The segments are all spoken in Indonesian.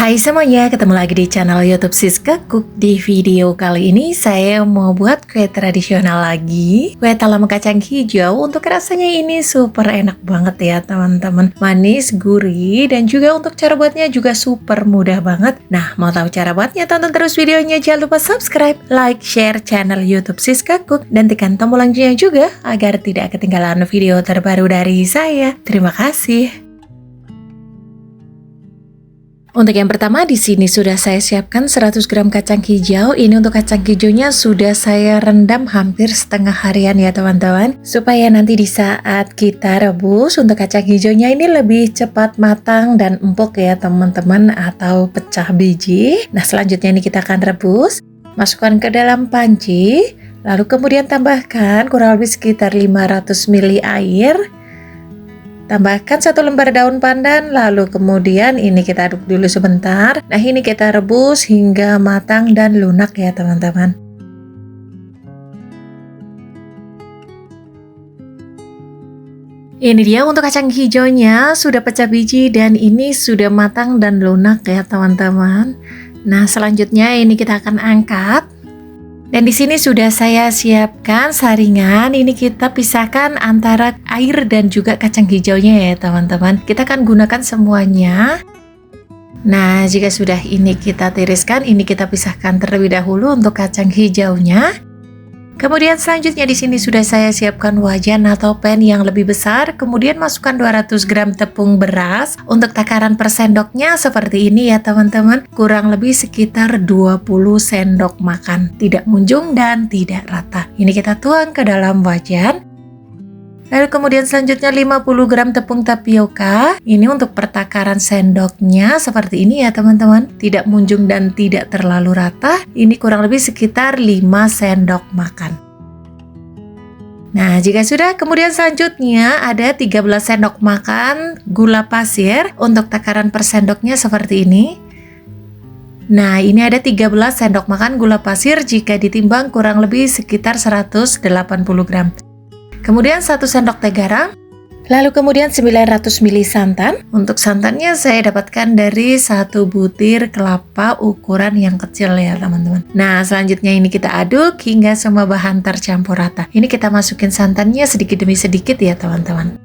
Hai semuanya, ketemu lagi di channel YouTube Siska Cook. Di video kali ini saya mau buat kue tradisional lagi, kue talam kacang hijau. Untuk rasanya ini super enak banget ya teman-teman, manis, gurih, dan juga untuk cara buatnya juga super mudah banget. Nah, mau tahu cara buatnya? Tonton terus videonya, jangan lupa subscribe, like, share channel YouTube Siska Cook, dan tekan tombol loncengnya juga agar tidak ketinggalan video terbaru dari saya. Terima kasih. Untuk yang pertama di sini sudah saya siapkan 100 gram kacang hijau. Ini untuk kacang hijaunya sudah saya rendam hampir setengah harian ya teman-teman, supaya nanti di saat kita rebus untuk kacang hijaunya ini lebih cepat matang dan empuk ya teman-teman, atau pecah biji. Nah, selanjutnya ini kita akan rebus, masukkan ke dalam panci, lalu kemudian tambahkan kurang lebih sekitar 500 ml air. Tambahkan 1 lembar daun pandan, lalu kemudian ini kita aduk dulu sebentar. Nah, ini kita rebus hingga matang dan lunak ya teman-teman. Ini dia untuk kacang hijaunya sudah pecah biji dan ini sudah matang dan lunak ya teman-teman. Nah, selanjutnya ini kita akan angkat. Dan di sini sudah saya siapkan saringan. Ini kita pisahkan antara air dan juga kacang hijaunya ya teman-teman. Kita akan gunakan semuanya. Nah, jika sudah ini kita tiriskan, ini kita pisahkan terlebih dahulu untuk kacang hijaunya. Kemudian selanjutnya di sini sudah saya siapkan wajan atau pan yang lebih besar. Kemudian masukkan 200 gram tepung beras. Untuk takaran per sendoknya seperti ini ya teman-teman. Kurang lebih sekitar 20 sendok makan. Tidak munjung dan tidak rata. Ini kita tuang ke dalam wajan. Lalu kemudian selanjutnya 50 gram tepung tapioka. Ini untuk pertakaran sendoknya seperti ini ya teman-teman. Tidak munjung dan tidak terlalu rata. Ini kurang lebih sekitar 5 sendok makan. Nah, jika sudah, kemudian selanjutnya ada 13 sendok makan gula pasir. Untuk takaran per sendoknya seperti ini. Nah, ini ada 13 sendok makan gula pasir jika ditimbang kurang lebih sekitar 180 gram. Kemudian 1 sendok teh garam, lalu kemudian 900 ml santan. Untuk santannya saya dapatkan dari 1 butir kelapa ukuran yang kecil ya teman-teman. Nah, selanjutnya ini kita aduk hingga semua bahan tercampur rata. Ini kita masukin santannya sedikit demi sedikit ya teman-teman.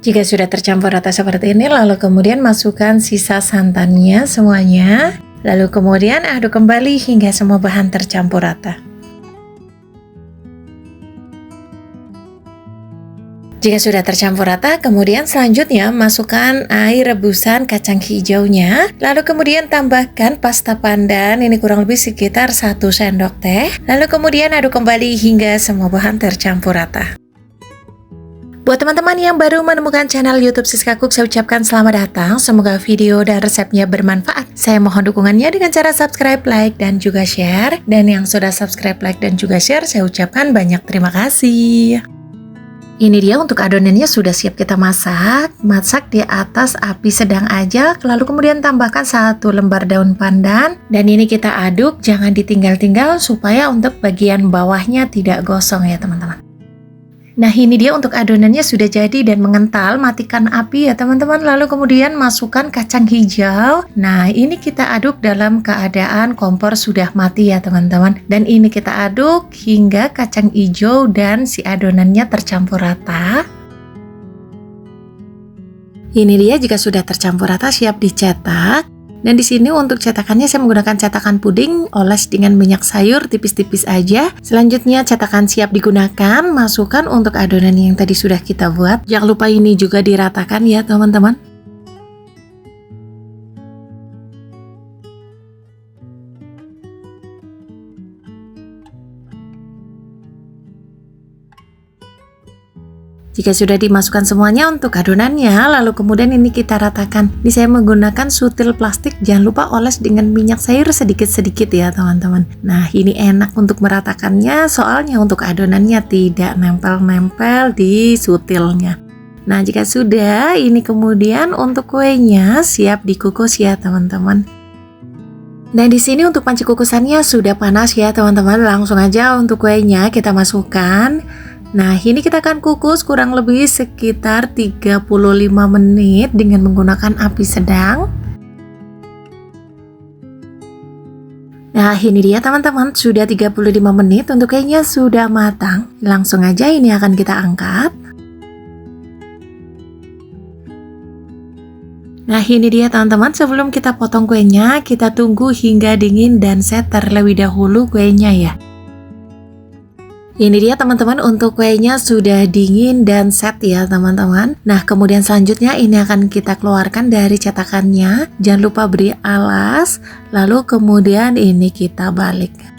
Jika sudah tercampur rata seperti ini, lalu kemudian masukkan sisa santannya semuanya. Lalu kemudian aduk kembali hingga semua bahan tercampur rata. Jika sudah tercampur rata, kemudian selanjutnya masukkan air rebusan kacang hijaunya. Lalu kemudian tambahkan pasta pandan, ini kurang lebih sekitar 1 sendok teh. Lalu kemudian aduk kembali hingga semua bahan tercampur rata. Buat teman-teman yang baru menemukan channel YouTube Siska Cook, saya ucapkan selamat datang. Semoga video dan resepnya bermanfaat. Saya mohon dukungannya dengan cara subscribe, like, dan juga share. Dan yang sudah subscribe, like, dan juga share, saya ucapkan banyak terima kasih. Ini dia untuk adonannya sudah siap kita masak. Masak di atas api sedang aja. Lalu kemudian tambahkan 1 lembar daun pandan. Dan ini kita aduk, jangan ditinggal-tinggal supaya untuk bagian bawahnya tidak gosong ya teman-teman. Nah, ini dia untuk adonannya sudah jadi dan mengental. Matikan api ya teman-teman. Lalu kemudian masukkan kacang hijau. Nah, ini kita aduk dalam keadaan kompor sudah mati ya teman-teman. Dan ini kita aduk hingga kacang hijau dan si adonannya tercampur rata. Ini dia jika sudah tercampur rata, siap dicetak. Dan di sini untuk cetakannya saya menggunakan cetakan puding, oles dengan minyak sayur tipis-tipis aja. Selanjutnya cetakan siap digunakan, masukkan untuk adonan yang tadi sudah kita buat. Jangan lupa ini juga diratakan ya teman-teman. Jika sudah dimasukkan semuanya untuk adonannya, lalu kemudian ini kita ratakan. Ini saya menggunakan sutil plastik, jangan lupa oles dengan minyak sayur sedikit-sedikit ya teman-teman. Nah, ini enak untuk meratakannya, soalnya untuk adonannya tidak nempel-nempel di sutilnya. Nah, jika sudah, ini kemudian untuk kuenya siap dikukus ya teman-teman. Nah, di sini untuk panci kukusannya sudah panas ya teman-teman. Langsung aja untuk kuenya kita masukkan. Nah, ini kita akan kukus kurang lebih sekitar 35 menit dengan menggunakan api sedang. Nah, ini dia teman-teman, sudah 35 menit untuk kuenya sudah matang. Langsung aja ini akan kita angkat. Nah, ini dia teman-teman, sebelum kita potong kuenya, kita tunggu hingga dingin dan set terlebih dahulu kuenya ya. Ini dia teman-teman, untuk kuenya sudah dingin dan set ya teman-teman. Nah, kemudian selanjutnya ini akan kita keluarkan dari cetakannya. Jangan lupa beri alas, lalu kemudian ini kita balik.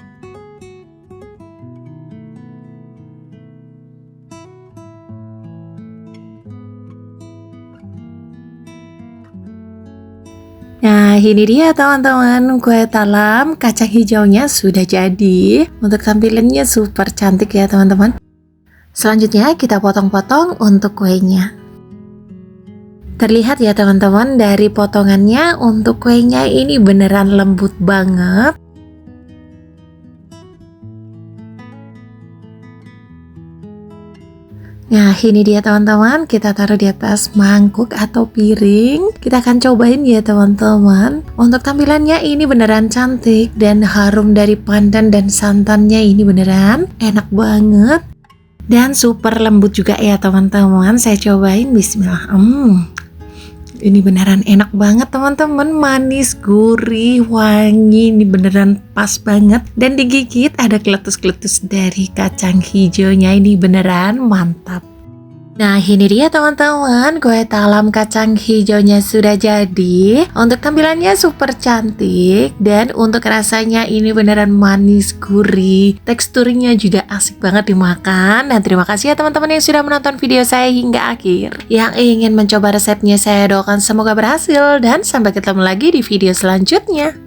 Nah, ini dia teman-teman, kue talam kacang hijaunya sudah jadi. Untuk tampilannya super cantik ya teman-teman. Selanjutnya kita potong-potong untuk kuenya. Terlihat ya teman-teman, dari potongannya untuk kuenya ini beneran lembut banget. Nah, ini dia teman-teman, kita taruh di atas mangkuk atau piring. Kita akan cobain ya teman-teman. Untuk tampilannya ini beneran cantik dan harum dari pandan dan santannya ini beneran enak banget. Dan super lembut juga ya teman-teman. Saya cobain, bismillah. Ini beneran enak banget teman-teman, manis, gurih, wangi, ini beneran pas banget. Dan digigit ada keletus-keletus dari kacang hijaunya, ini beneran mantap. Nah, ini dia teman-teman, kue talam kacang hijaunya sudah jadi. Untuk tampilannya super cantik dan untuk rasanya ini beneran manis, gurih. Teksturnya juga asik banget dimakan. Dan terima kasih ya teman-teman yang sudah menonton video saya hingga akhir. Yang ingin mencoba resepnya saya doakan semoga berhasil dan sampai ketemu lagi di video selanjutnya.